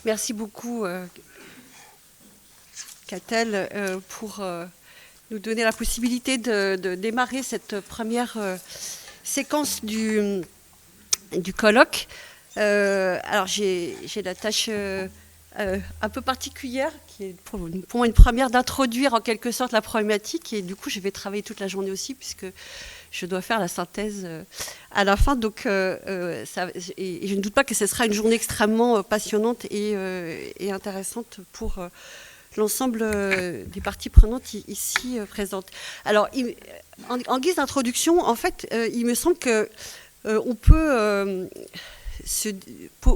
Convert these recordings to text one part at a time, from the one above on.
Merci beaucoup, Catel, pour nous donner la possibilité de démarrer cette première séquence du colloque. Alors, j'ai la tâche un peu particulière, qui est pour moi une première, d'introduire en quelque sorte la problématique. Et du coup, je vais travailler toute la journée aussi, puisque je dois faire la synthèse à la fin. Donc, et je ne doute pas que ce sera une journée extrêmement passionnante et intéressante pour l'ensemble des parties prenantes ici présentes. Alors, en guise d'introduction, en fait, il me semble que on peut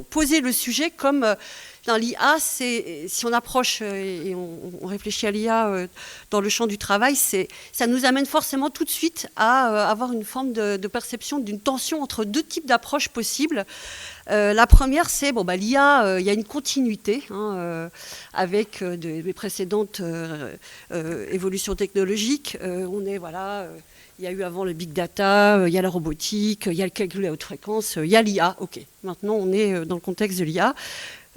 poser le sujet comme dans l'IA, si on approche et on réfléchit à l'IA dans le champ du travail, ça nous amène forcément tout de suite à avoir une forme de perception d'une tension entre deux types d'approches possibles. La première, c'est l'IA, il y a une continuité avec les précédentes évolutions technologiques. Il y a eu avant le big data, il y a la robotique, il y a le calcul à haute fréquence, il y a l'IA. Ok, maintenant on est dans le contexte de l'IA.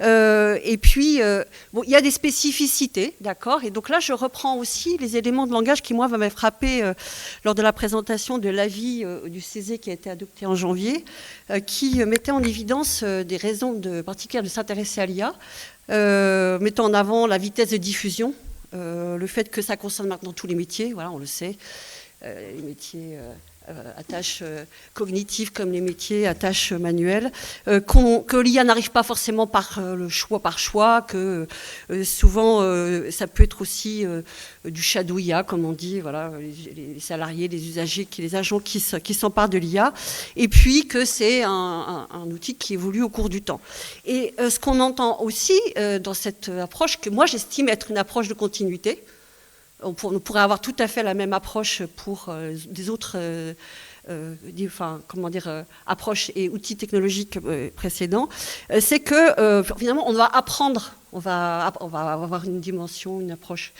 Et puis, il y a des spécificités, d'accord. Et donc là, je reprends aussi les éléments de langage qui, moi, m'avaient frappé lors de la présentation de l'avis du CESE qui a été adopté en janvier, qui mettait en évidence des raisons particulières de s'intéresser à l'IA, mettant en avant la vitesse de diffusion, le fait que ça concerne maintenant tous les métiers, voilà, on le sait, les métiers à tâches cognitives comme les métiers à tâches manuelles, que l'IA n'arrive pas forcément par choix, que souvent ça peut être aussi du shadow IA, comme on dit, voilà, les salariés, les usagers, les agents qui s'emparent de l'IA, et puis que c'est un outil qui évolue au cours du temps. Et ce qu'on entend aussi dans cette approche, que moi j'estime être une approche de continuité, on pourrait avoir tout à fait la même approche pour des autres approches et outils technologiques précédents, c'est que finalement on va apprendre, on va avoir une dimension, une approche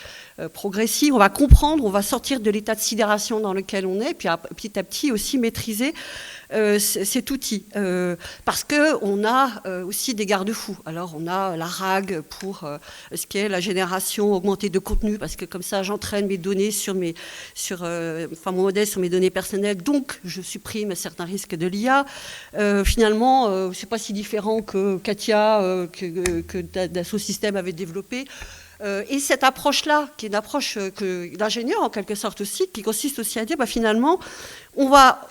progressive, on va comprendre, on va sortir de l'état de sidération dans lequel on est, puis petit à petit aussi maîtriser cet outil, parce qu'on a aussi des garde-fous. Alors on a la RAG pour ce qui est la génération augmentée de contenu, parce que comme ça j'entraîne mes données mon modèle sur mes données personnelles, donc je supprime certains risques de l'IA. Finalement, c'est pas si différent que Katia, que Dassault Systèmes avait développé. Et cette approche-là, qui est une approche d'ingénieur en quelque sorte aussi, qui consiste aussi à dire finalement, on va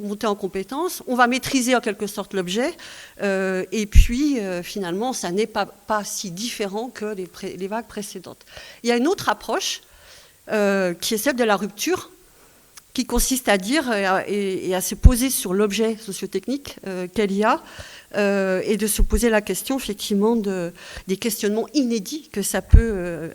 monter en compétence, on va maîtriser en quelque sorte l'objet, et puis finalement, ça n'est pas si différent que les vagues précédentes. Il y a une autre approche qui est celle de la rupture, qui consiste à dire et à se poser sur l'objet sociotechnique qu'est l'IA, et de se poser la question effectivement des questionnements inédits que ça peut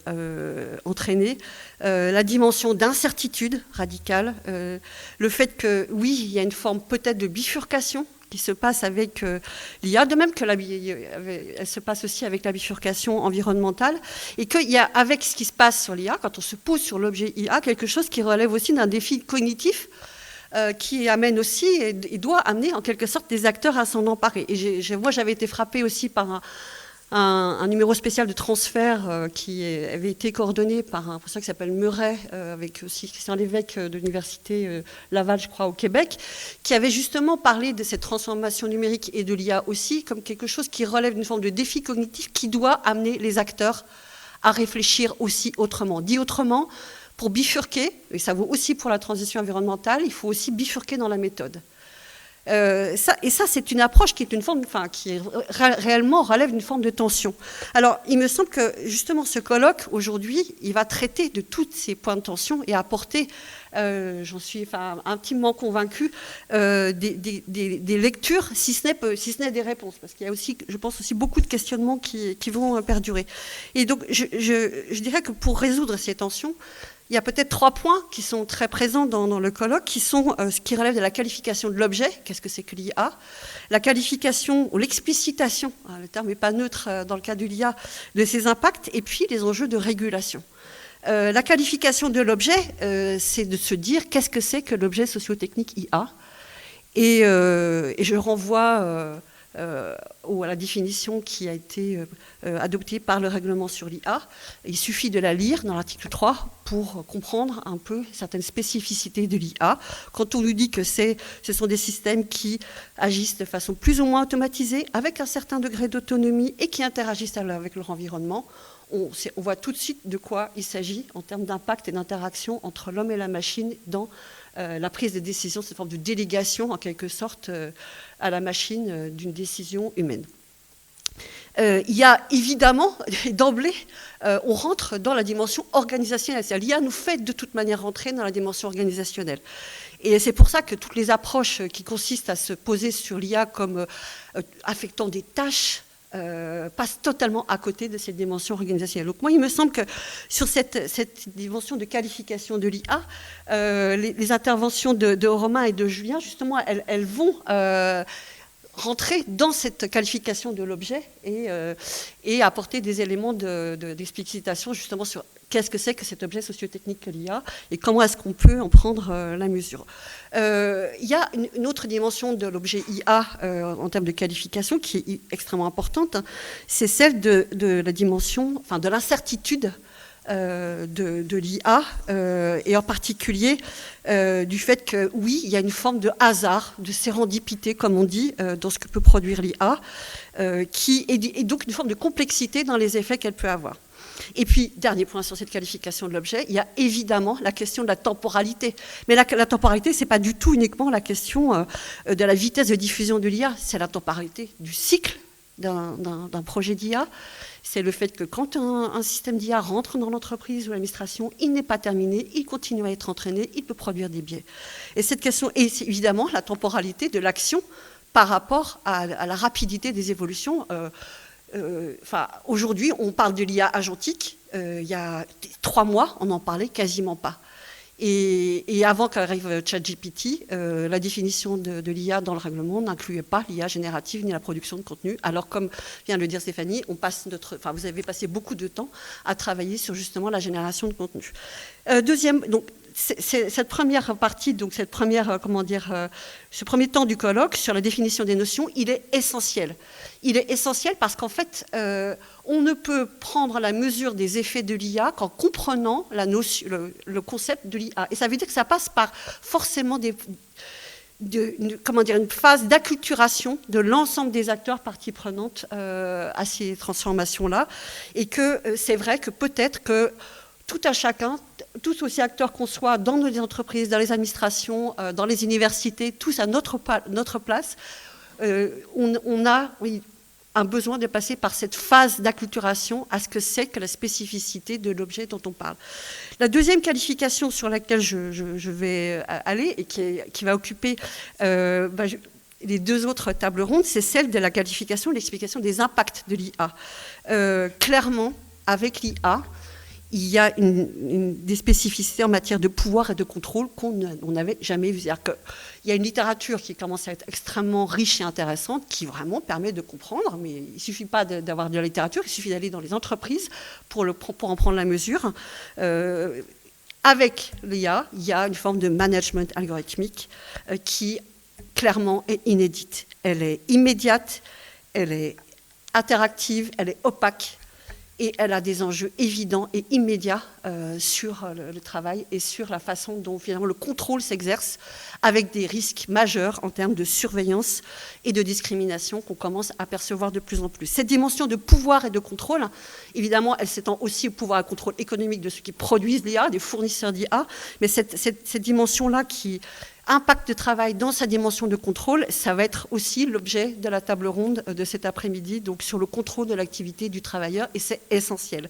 entraîner, la dimension d'incertitude radicale, le fait que oui, il y a une forme peut-être de bifurcation qui se passe avec l'IA, de même que elle se passe aussi avec la bifurcation environnementale, et qu'il y a avec ce qui se passe sur l'IA, quand on se pose sur l'objet IA, quelque chose qui relève aussi d'un défi cognitif, qui amène aussi et doit amener en quelque sorte des acteurs à s'en emparer. Et moi, j'avais été frappée aussi par un numéro spécial de transfert qui avait été coordonné par un professeur qui s'appelle Meuret, avec aussi Christian Lévesque de l'université Laval, je crois, au Québec, qui avait justement parlé de cette transformation numérique et de l'IA aussi comme quelque chose qui relève d'une forme de défi cognitif qui doit amener les acteurs à réfléchir aussi autrement. Dit autrement, pour bifurquer, et ça vaut aussi pour la transition environnementale, il faut aussi bifurquer dans la méthode. Ça, c'est une approche qui est une forme, qui réellement relève d'une forme de tension. Alors, il me semble que justement ce colloque aujourd'hui, il va traiter de tous ces points de tension et apporter, j'en suis intimement convaincue, des lectures, si ce n'est des réponses, parce qu'il y a aussi, je pense aussi beaucoup de questionnements qui vont perdurer. Et donc, je dirais que pour résoudre ces tensions, il y a peut-être 3 points qui sont très présents dans le colloque, qui sont ce qui relève de la qualification de l'objet, qu'est-ce que c'est que l'IA, la qualification ou l'explicitation, le terme n'est pas neutre dans le cas de l'IA, de ses impacts, et puis les enjeux de régulation. La qualification de l'objet, c'est de se dire qu'est-ce que c'est que l'objet sociotechnique IA, et je renvoie ou à la définition qui a été adoptée par le règlement sur l'IA. Il suffit de la lire dans l'article 3 pour comprendre un peu certaines spécificités de l'IA. Quand on nous dit que ce sont des systèmes qui agissent de façon plus ou moins automatisée, avec un certain degré d'autonomie et qui interagissent avec leur environnement, on voit tout de suite de quoi il s'agit en termes d'impact et d'interaction entre l'homme et la machine dans la prise de décision, cette forme de délégation en quelque sorte à la machine d'une décision humaine. Il y a évidemment, d'emblée, on rentre dans la dimension organisationnelle. L'IA nous fait de toute manière rentrer dans la dimension organisationnelle. Et c'est pour ça que toutes les approches qui consistent à se poser sur l'IA comme affectant des tâches passe totalement à côté de cette dimension organisationnelle. Donc moi, il me semble que sur cette dimension de qualification de l'IA, les interventions de Romain et de Julien, justement, elles vont rentrer dans cette qualification de l'objet et apporter des éléments d'explicitation justement sur qu'est-ce que c'est que cet objet sociotechnique que l'IA et comment est-ce qu'on peut en prendre la mesure. Il y a une autre dimension de l'objet IA en termes de qualification qui est extrêmement importante, hein, c'est celle de la dimension, enfin de l'incertitude de l'IA et en particulier du fait que oui, il y a une forme de hasard, de sérendipité comme on dit dans ce que peut produire l'IA qui est donc une forme de complexité dans les effets qu'elle peut avoir. Et puis, dernier point sur cette qualification de l'objet, il y a évidemment la question de la temporalité. Mais la temporalité, ce n'est pas du tout uniquement la question de la vitesse de diffusion de l'IA, c'est la temporalité du cycle d'un projet d'IA. C'est le fait que quand un système d'IA rentre dans l'entreprise ou l'administration, il n'est pas terminé, il continue à être entraîné, il peut produire des biais. Et cette question est évidemment la temporalité de l'action par rapport à la rapidité des évolutions. Aujourd'hui, on parle de l'IA agentique. Il y a 3 mois, on n'en parlait quasiment pas. Et avant qu'arrive ChatGPT, la définition de l'IA dans le règlement n'incluait pas l'IA générative ni la production de contenu. Alors, comme vient de le dire Stéphanie, vous avez passé beaucoup de temps à travailler sur justement la génération de contenu. Donc, cette première partie, donc ce premier temps du colloque sur la définition des notions, il est essentiel. Il est essentiel parce qu'en fait, on ne peut prendre la mesure des effets de l'IA qu'en comprenant le concept de l'IA. Et ça veut dire que ça passe par forcément une phase d'acculturation de l'ensemble des acteurs parties prenantes à ces transformations-là. Et que c'est vrai que peut-être que tout à chacun, tous aussi acteurs qu'on soit dans nos entreprises, dans les administrations, dans les universités, tous à notre place, on a un besoin de passer par cette phase d'acculturation à ce que c'est que la spécificité de l'objet dont on parle. La deuxième qualification sur laquelle je vais aller et qui va occuper les 2 autres tables rondes, c'est celle de la qualification, l'explication des impacts de l'IA. Clairement, avec l'IA, il y a des spécificités en matière de pouvoir et de contrôle qu'on n'avait jamais vues. C'est-à-dire qu'il y a une littérature qui commence à être extrêmement riche et intéressante, qui vraiment permet de comprendre, mais il ne suffit pas d'avoir de la littérature, il suffit d'aller dans les entreprises pour en prendre la mesure. Avec l'IA, il y a une forme de management algorithmique qui, clairement, est inédite. Elle est immédiate, elle est interactive, elle est opaque. Et elle a des enjeux évidents et immédiats sur le travail et sur la façon dont finalement le contrôle s'exerce avec des risques majeurs en termes de surveillance et de discrimination qu'on commence à percevoir de plus en plus. Cette dimension de pouvoir et de contrôle, évidemment, elle s'étend aussi au pouvoir et contrôle économique de ceux qui produisent l'IA, des fournisseurs d'IA, mais cette dimension-là qui impact de travail dans sa dimension de contrôle, ça va être aussi l'objet de la table ronde de cet après-midi, donc sur le contrôle de l'activité du travailleur, et c'est essentiel.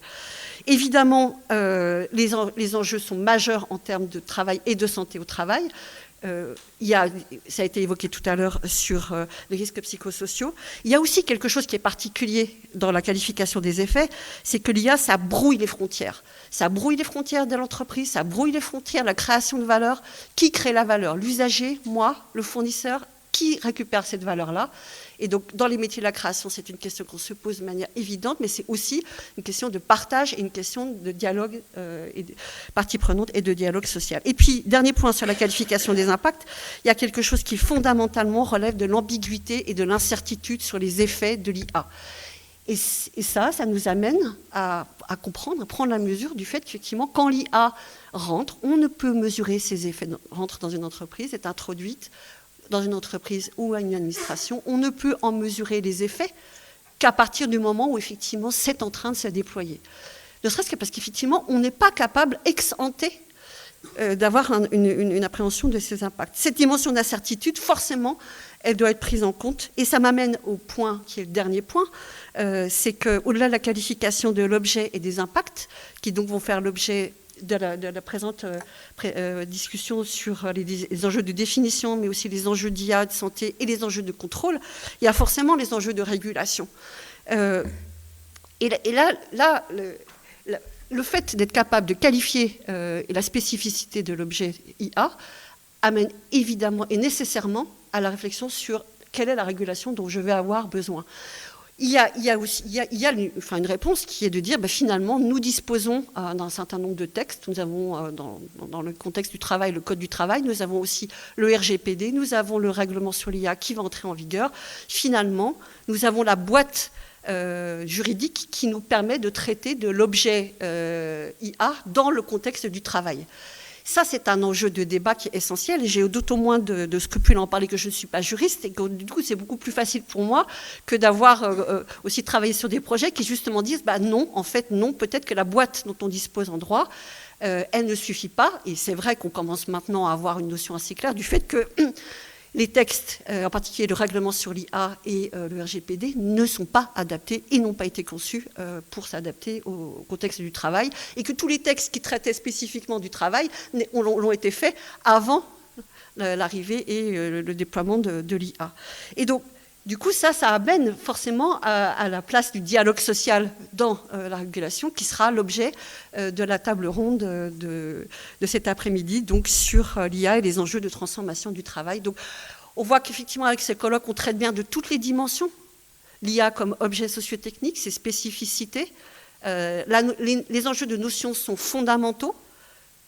Évidemment, les enjeux sont majeurs en termes de travail et de santé au travail. Ça a été évoqué tout à l'heure sur les risques psychosociaux. Il y a aussi quelque chose qui est particulier dans la qualification des effets, c'est que l'IA, ça brouille les frontières. Ça brouille les frontières de l'entreprise, ça brouille les frontières de la création de valeur. Qui crée la valeur? L'usager, moi, le fournisseur, Qui récupère cette valeur-là? Et donc, dans les métiers de la création, c'est une question qu'on se pose de manière évidente, mais c'est aussi une question de partage et une question de dialogue et de partie prenante et de dialogue social. Et puis, dernier point sur la qualification des impacts, il y a quelque chose qui fondamentalement relève de l'ambiguïté et de l'incertitude sur les effets de l'IA. Et ça nous amène à comprendre, à prendre la mesure du fait qu'effectivement, quand l'IA rentre, on ne peut mesurer ses effets, rentre dans une entreprise, est introduite dans une entreprise ou à une administration, on ne peut en mesurer les effets qu'à partir du moment où effectivement c'est en train de se déployer. Ne serait-ce que parce qu'effectivement, on n'est pas capable ex ante d'avoir une appréhension de ces impacts. Cette dimension d'incertitude, forcément, elle doit être prise en compte. Et ça m'amène au point qui est le dernier point, c'est qu'au-delà de la qualification de l'objet et des impacts, qui donc vont faire l'objet de la présente discussion sur les enjeux de définition, mais aussi les enjeux d'IA, de santé et les enjeux de contrôle, il y a forcément les enjeux de régulation. Et là le fait d'être capable de qualifier la spécificité de l'objet IA amène évidemment et nécessairement à la réflexion sur quelle est la régulation dont je vais avoir besoin. Il y a aussi une réponse qui est de dire finalement nous disposons d'un certain nombre de textes. Nous avons dans le contexte du travail le code du travail, nous avons aussi le RGPD, nous avons le règlement sur l'IA qui va entrer en vigueur. Finalement, nous avons la boîte juridique qui nous permet de traiter de l'objet IA dans le contexte du travail. Ça, c'est un enjeu de débat qui est essentiel et j'ai d'autant moins de scrupules à en parler que je ne suis pas juriste et que du coup, c'est beaucoup plus facile pour moi que d'avoir aussi travaillé sur des projets qui justement disent non, en fait, non, peut-être que la boîte dont on dispose en droit, elle ne suffit pas. Et c'est vrai qu'on commence maintenant à avoir une notion assez claire du fait que les textes, en particulier le règlement sur l'IA et le RGPD, ne sont pas adaptés et n'ont pas été conçus pour s'adapter au contexte du travail, et que tous les textes qui traitaient spécifiquement du travail l'ont été faits avant l'arrivée et le déploiement de l'IA. Et donc, du coup, ça amène forcément à la place du dialogue social dans la régulation, qui sera l'objet de la table ronde de cet après-midi, donc sur l'IA et les enjeux de transformation du travail. Donc, on voit qu'effectivement, avec ces colloques, on traite bien de toutes les dimensions. L'IA comme objet socio-technique, ses spécificités. Les enjeux de notions sont fondamentaux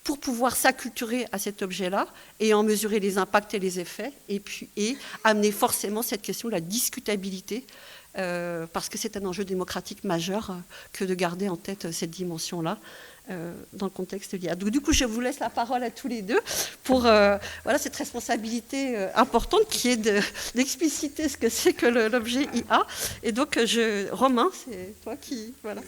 pour pouvoir s'acculturer à cet objet-là et en mesurer les impacts et les effets, et amener forcément cette question de la discutabilité, parce que c'est un enjeu démocratique majeur que de garder en tête cette dimension-là dans le contexte de l'IA. Donc, du coup, je vous laisse la parole à tous les deux pour cette responsabilité importante qui est d'expliciter ce que c'est que l'objet IA. Et donc, Romain, c'est toi qui... Voilà.